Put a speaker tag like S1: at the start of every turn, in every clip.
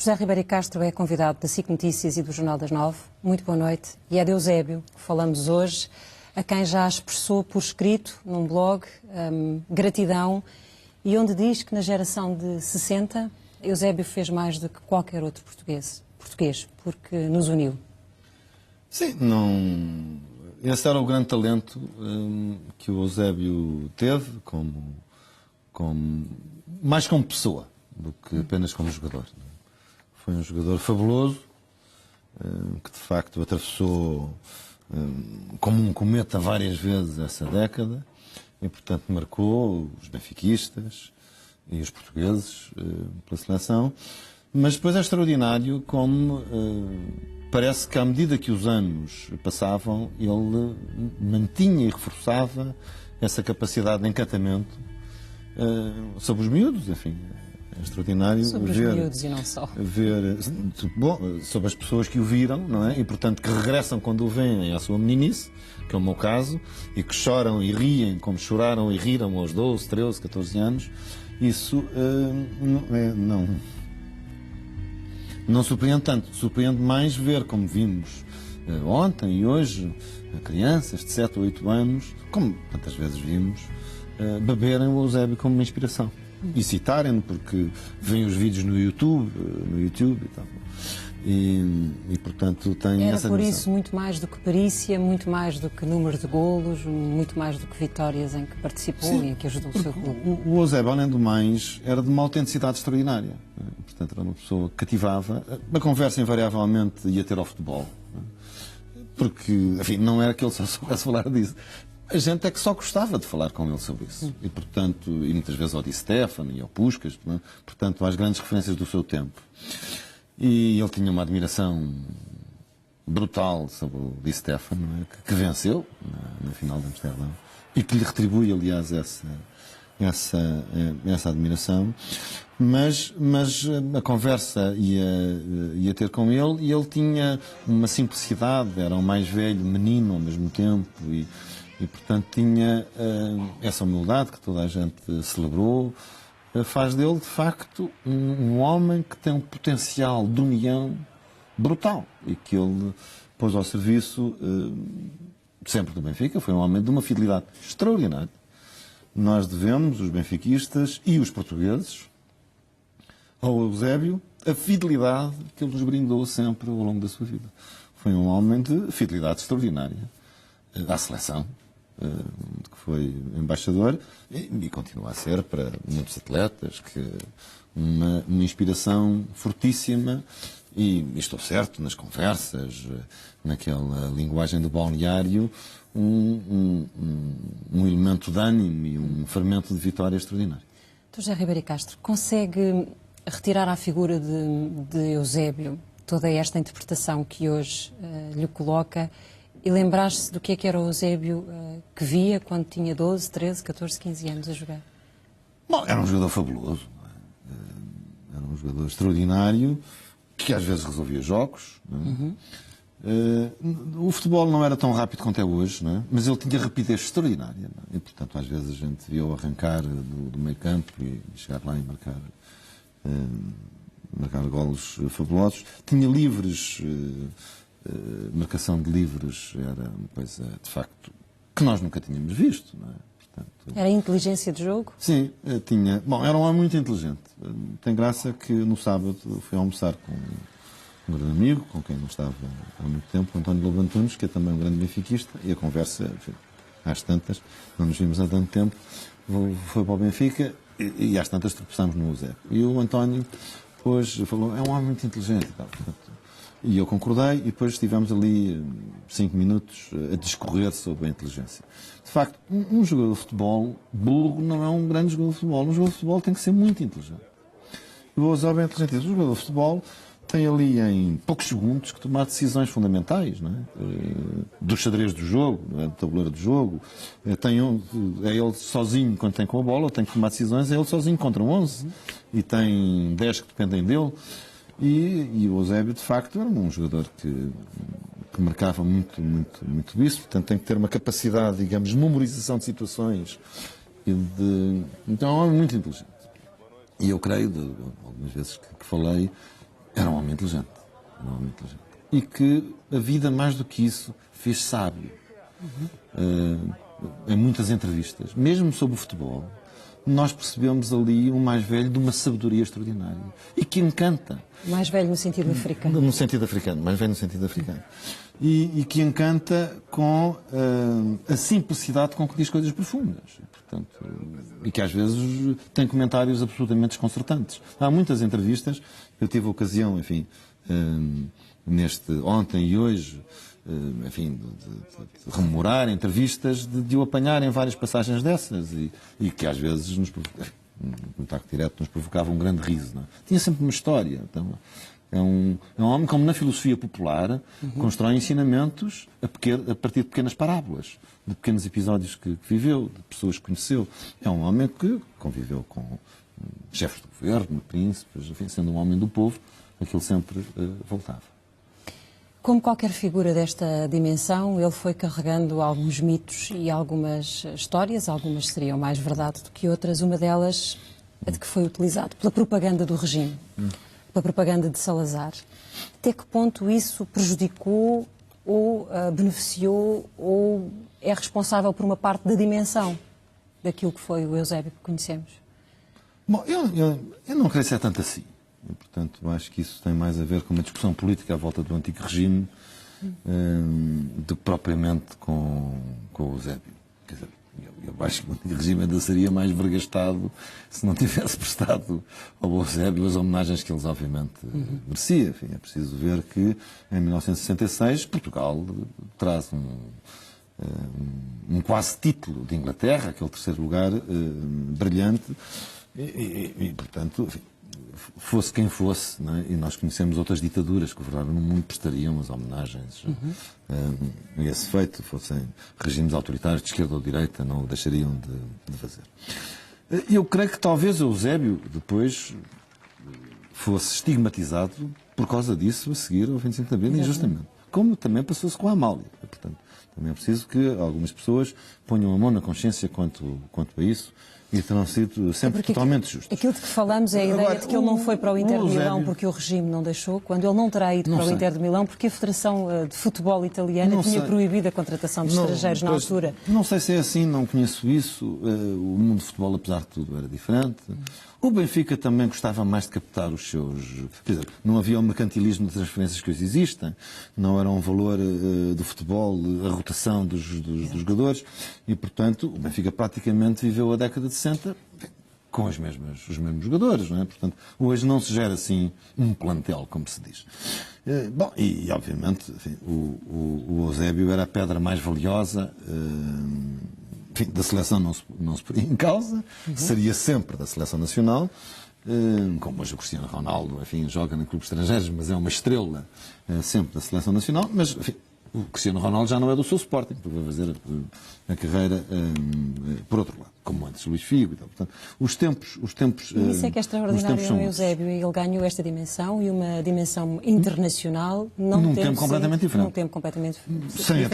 S1: José Ribeiro Castro é convidado da SIC Notícias e do Jornal das 9. Muito boa noite. E é de Eusébio que falamos hoje, a quem já expressou por escrito, num blog, gratidão, e onde diz que na geração de 60, Eusébio fez mais do que qualquer outro português, porque nos uniu.
S2: Sim, não... Esse era o grande talento que o Eusébio teve, mais como pessoa do que apenas como jogador. Foi um jogador fabuloso, que de facto atravessou como um cometa várias vezes essa década e, portanto, marcou os benfiquistas e os portugueses pela seleção. Mas depois é extraordinário como parece que à medida que os anos passavam, ele mantinha e reforçava essa capacidade de encantamento sobre os miúdos, enfim. É extraordinário
S1: sobre
S2: ver,
S1: os miúdos e não só.
S2: Sobre as pessoas que o viram, não é? E, portanto, que regressam quando o veem à sua meninice, que é o meu caso, e que choram e riem como choraram e riram aos 12, 13, 14 anos. Isso não surpreende tanto. Surpreende mais ver, como vimos ontem e hoje, crianças de 7 ou 8 anos, como tantas vezes vimos, beberem o Eusébio como uma inspiração. E citarem-no, porque veem os vídeos no YouTube e tal. E portanto, tem
S1: Era
S2: essa
S1: por
S2: dimensão.
S1: isso muito mais do que perícia, muito mais do que número de golos, muito mais do que vitórias em que participou. Sim, e em que ajudou o seu clube.
S2: O Eusébio, além do mais, era de uma autenticidade extraordinária. Portanto, era uma pessoa que cativava. A conversa, invariavelmente, ia ter ao futebol. Porque, enfim, não era que ele só soubesse falar disso. A gente é que só gostava de falar com ele sobre isso. E, portanto, e muitas vezes ao Di Stéfano e ao Puskás, portanto, às grandes referências do seu tempo. E ele tinha uma admiração brutal sobre o Di Stéfano, que venceu na final de Amsterdão, e que lhe retribui, aliás, essa admiração. Mas a conversa ia ter com ele, e ele tinha uma simplicidade, era um mais velho menino ao mesmo tempo, e portanto tinha essa humildade que toda a gente celebrou, faz dele de facto um homem que tem um potencial de união brutal e que ele pôs ao serviço sempre do Benfica. Foi um homem de uma fidelidade extraordinária. Nós devemos, os benfiquistas e os portugueses, ao Eusébio, a fidelidade que ele nos brindou sempre ao longo da sua vida. Foi um homem de fidelidade extraordinária à seleção, de que foi embaixador, e continua a ser para muitos atletas, que uma inspiração fortíssima, e estou certo, nas conversas, naquela linguagem do balneário, um elemento de ânimo e um fermento de vitória extraordinário.
S1: Então, José Ribeiro Castro, consegue retirar à figura de Eusébio toda esta interpretação que hoje lhe coloca e lembrar-se do que era o Eusébio que via quando tinha 12, 13, 14, 15 anos a jogar?
S2: Bom, era um jogador fabuloso. Era um jogador extraordinário, que às vezes resolvia jogos. O futebol não era tão rápido quanto é hoje, mas ele tinha rapidez extraordinária. E, portanto, às vezes a gente via-o arrancar do meio campo e chegar lá e marcar golos fabulosos. Tinha livres... marcação de livres era uma coisa, de facto, que nós nunca tínhamos visto. Portanto,
S1: era inteligência de jogo?
S2: Sim, tinha. Bom, era um homem muito inteligente. Tem graça que no sábado fui almoçar com um grande amigo, com quem não estava há muito tempo, António Lobo Antunes, que é também um grande benfiquista, e a conversa, enfim, às tantas, não nos vimos há tanto tempo, foi para o Benfica, e às tantas tropeçámos no Eusébio. E o António depois falou, é um homem muito inteligente e tal. Portanto, e eu concordei, e depois estivemos ali 5 minutos a discorrer sobre a inteligência. De facto, um jogador de futebol burro não é um grande jogador de futebol. Um jogador de futebol tem que ser muito inteligente. E o Eusébio é inteligente. Um jogador de futebol tem ali em poucos segundos que tomar decisões fundamentais, do xadrez do jogo, do tabuleiro do jogo. É ele sozinho quando tem com a bola, tem que tomar decisões, é ele sozinho contra 11 e tem 10 que dependem dele. E o Eusébio, de facto, era um jogador que marcava muito isso. Portanto, tem que ter uma capacidade, digamos, de memorização de situações. Então, é muito inteligente. E eu creio, algumas vezes que falei, Era um homem inteligente. Era um homem inteligente. E que a vida, mais do que isso, fez sábio. Em muitas entrevistas, mesmo sobre o futebol, nós percebemos ali um mais velho de uma sabedoria extraordinária e que encanta.
S1: Mais velho no sentido africano.
S2: No sentido africano, mais velho no sentido africano. E que encanta com a simplicidade com que diz coisas profundas. Portanto, e que às vezes tem comentários absolutamente desconcertantes. Há muitas entrevistas, eu tive a ocasião, enfim, ontem e hoje, enfim, de rememorar entrevistas, de o apanhar em várias passagens dessas e que às vezes no contacto direto nos provocava um grande riso. Não é? Tinha sempre uma história. Então, é um homem, como na filosofia popular, constrói ensinamentos a partir de pequenas parábolas, de pequenos episódios que viveu, de pessoas que conheceu. É um homem que conviveu com chefes de governo, príncipes, enfim, sendo um homem do povo, aquilo sempre voltava.
S1: Como qualquer figura desta dimensão, ele foi carregando alguns mitos e algumas histórias, algumas seriam mais verdade do que outras, uma delas a de que foi utilizado pela propaganda do regime, pela propaganda de Salazar. Até que ponto isso prejudicou ou beneficiou ou é responsável por uma parte da dimensão daquilo que foi o Eusébio que conhecemos?
S2: Bom, eu não creio que é tanto assim. E, portanto, acho que isso tem mais a ver com uma discussão política à volta do antigo regime do que propriamente com o Eusébio. Quer dizer, eu acho que o antigo regime ainda seria mais vergastado se não tivesse prestado ao Eusébio as homenagens que eles obviamente merecia. Enfim, é preciso ver que em 1966 Portugal traz um quase título de Inglaterra, aquele terceiro lugar brilhante e portanto, enfim, fosse quem fosse, não é? E nós conhecemos outras ditaduras que governaram no mundo, prestariam as homenagens a esse feito, fossem regimes autoritários de esquerda ou de direita, não o deixariam de fazer. Eu creio que talvez o Eusébio depois fosse estigmatizado por causa disso a seguir ao 25 de Abril, injustamente. Como também passou-se com a Amália. Portanto, também é preciso que algumas pessoas ponham a mão na consciência quanto a isso. E terão sido sempre totalmente justos.
S1: Aquilo de que falamos é a ideia de que ele não foi para o Inter de Milão porque o regime não deixou, quando ele não terá ido para o Inter de Milão porque a Federação de Futebol Italiana tinha proibido a contratação de estrangeiros na altura.
S2: Não sei se é assim, não conheço isso. O mundo de futebol, apesar de tudo, era diferente. O Benfica também gostava mais de captar os seus... Quer dizer, não havia o mercantilismo de transferências que hoje existem, não era um valor do futebol, a rotação dos jogadores, e, portanto, o Benfica praticamente viveu a década de 60 com os mesmos jogadores, não é? Portanto, hoje não se gera assim um plantel, como se diz. Bom, e obviamente, enfim, o Eusébio era a pedra mais valiosa... Enfim, da seleção não se poria em causa, seria sempre da seleção nacional, como hoje o Cristiano Ronaldo, enfim, joga em clubes estrangeiros, mas é uma estrela sempre da seleção nacional, mas enfim, o Cristiano Ronaldo já não é do seu Sporting, porque vai fazer a carreira por outro lado, como antes Luís Figo e tal. Portanto, os tempos
S1: e isso é que é extraordinário no Eusébio, ele ganhou esta dimensão e uma dimensão internacional num tempo completamente diferente. Num tempo completamente
S2: sem a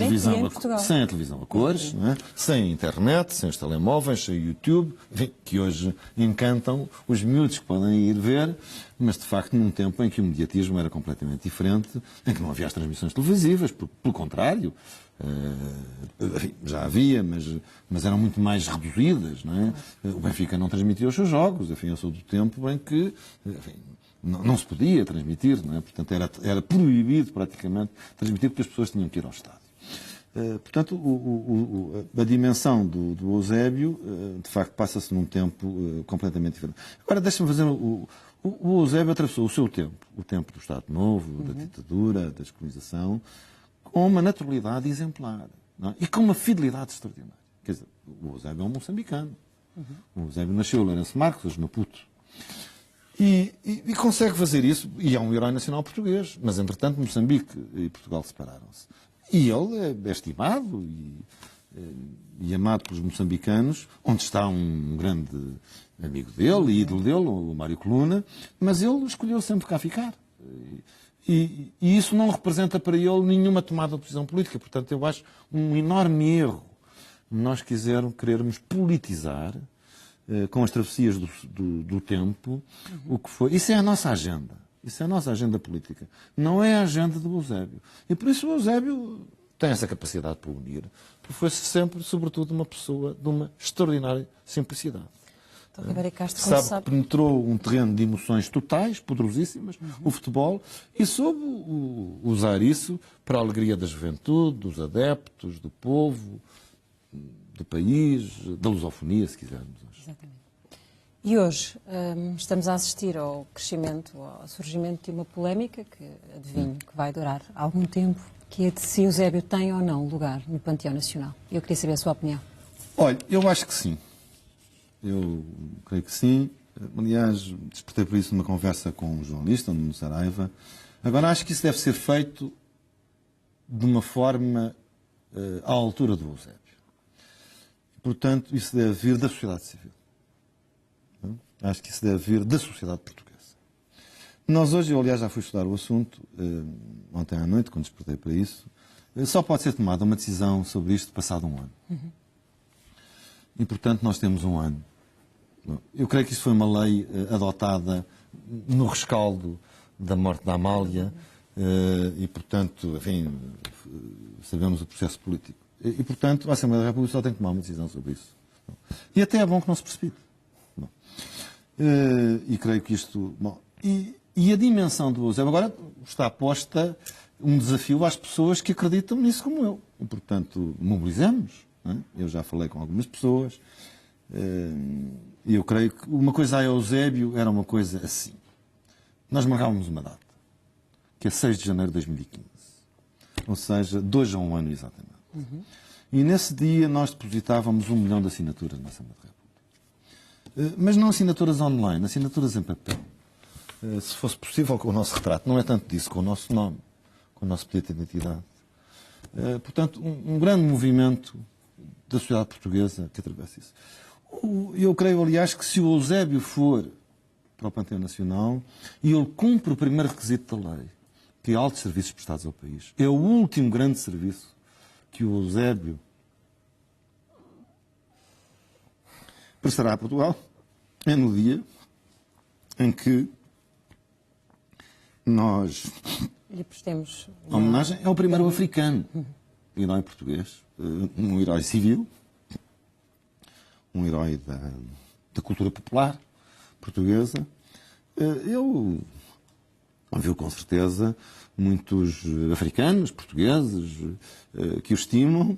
S2: televisão a cores, não é? Sem a internet, sem os telemóveis, sem o YouTube, enfim, que hoje encantam os miúdos que podem ir ver, mas de facto num tempo em que o mediatismo era completamente diferente, em que não havia as transmissões televisivas, pelo contrário, enfim, já havia, mas eram muito mais reduzidas, não é? O Benfica não transmitia os seus jogos, enfim, eu sou do tempo em que, enfim, não se podia transmitir, não é? Portanto, era proibido praticamente transmitir porque as pessoas tinham que ir ao estádio. Portanto, a dimensão do Eusébio, de facto, passa-se num tempo completamente diferente. Agora, deixa-me fazer... O Eusébio atravessou o seu tempo, o tempo do Estado Novo, da ditadura, da descolonização, com uma naturalidade exemplar, não é? E com uma fidelidade extraordinária. Quer dizer, o Eusébio é um moçambicano. O Eusébio nasceu em Lourenço Marques, hoje no Puto. E consegue fazer isso, e é um herói nacional português. Mas, entretanto, Moçambique e Portugal separaram-se. E ele é estimado e amado pelos moçambicanos, onde está um grande amigo dele e ídolo dele, o Mário Coluna, mas ele escolheu sempre cá ficar. E isso não representa para ele nenhuma tomada de decisão política. Portanto, eu acho um enorme erro nós querermos politizar com as travessias do tempo o que foi. Isso é a nossa agenda. Isso é a nossa agenda política. Não é a agenda do Eusébio. E por isso o Eusébio tem essa capacidade para unir, porque foi sempre, sobretudo, uma pessoa de uma extraordinária simplicidade.
S1: Então, Ribeiro Castro, como
S2: Sabe que penetrou um terreno de emoções totais, poderosíssimas, o futebol, e soube usar isso para a alegria da juventude, dos adeptos, do povo, do país, da lusofonia, se quisermos.
S1: Exatamente. E hoje estamos a assistir ao crescimento, ao surgimento de uma polémica que, adivinho, que vai durar algum tempo, que é de se Eusébio tem ou não lugar no Panteão Nacional. Eu queria saber a sua opinião.
S2: Olha, eu acho que sim. Eu creio que sim. Aliás, despertei por isso numa conversa com o jornalista, no Saraiva. Agora, acho que isso deve ser feito de uma forma à altura do Eusébio. Portanto, isso deve vir da sociedade civil. Acho que isso deve vir da sociedade portuguesa. Nós hoje, eu aliás já fui estudar o assunto, ontem à noite, quando despertei para isso, só pode ser tomada uma decisão sobre isto passado um ano. E, portanto, nós temos um ano. Eu creio que isso foi uma lei adotada no rescaldo da morte da Amália e, portanto, enfim, sabemos o processo político. E, portanto, a Assembleia da República só tem que tomar uma decisão sobre isso. E até é bom que não se precipite. E creio que isto... Bom, e a dimensão do Eusébio agora está posta um desafio às pessoas que acreditam nisso como eu. E, portanto, mobilizamos. Eu já falei com algumas pessoas e eu creio que uma coisa a Eusébio era uma coisa assim. Nós marcávamos uma data, que é 6 de janeiro de 2015. Ou seja, 2 a 1 ano exatamente. E nesse dia nós depositávamos 1 milhão de assinaturas na Assembleia da República. Mas não assinaturas online, assinaturas em papel. Se fosse possível com o nosso retrato. Não é tanto disso, com o nosso nome, com o nosso bilhete de identidade. Portanto, um grande movimento da sociedade portuguesa que atravessa isso. Eu creio, aliás, que se o Eusébio for para o Panteão Nacional e ele cumpre o primeiro requisito da lei, que é altos serviços prestados ao país, é o último grande serviço que o Eusébio prestará a Portugal, é no dia em que nós...
S1: lhe prestemos
S2: a homenagem é o primeiro africano, herói português, um herói civil, um herói da cultura popular portuguesa. Eu vi com certeza muitos africanos, portugueses, que o estimam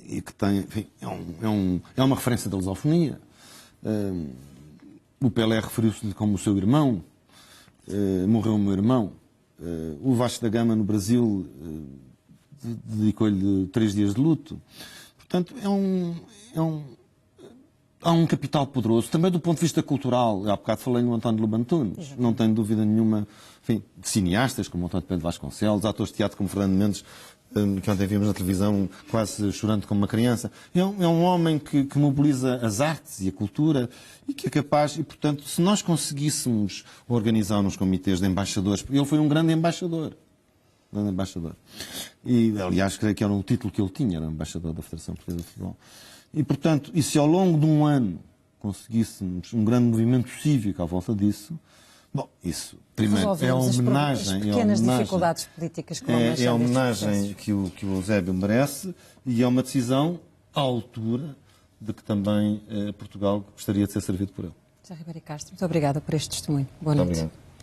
S2: e que têm, enfim, é uma referência da lusofonia. O Pelé referiu-se-lhe como o seu irmão, morreu o meu irmão. O Vasco da Gama no Brasil dedicou-lhe 3 dias de luto. Portanto, há um capital poderoso, também do ponto de vista cultural. Há bocado falei no António Lobo Antunes. Não tenho dúvida nenhuma, enfim, de cineastas como António Pedro Vasconcelos, atores de teatro como Fernando Mendes, que ontem vimos na televisão quase chorando como uma criança. É um homem que mobiliza as artes e a cultura e que é capaz, e portanto, se nós conseguíssemos organizar uns comitês de embaixadores, porque ele foi um grande embaixador. E, aliás, creio que era o título que ele tinha, era embaixador da Federação Portuguesa de Futebol. E, portanto, e se ao longo de um ano conseguíssemos um grande movimento cívico à volta disso, bom, isso, primeiro, é a homenagem...
S1: As pequenas dificuldades políticas que
S2: é a homenagem que o Eusébio merece e é uma decisão à altura de que também Portugal gostaria de ser servido por ele.
S1: José Ribeiro Castro, muito obrigada por este testemunho. Boa noite.
S2: Muito obrigado.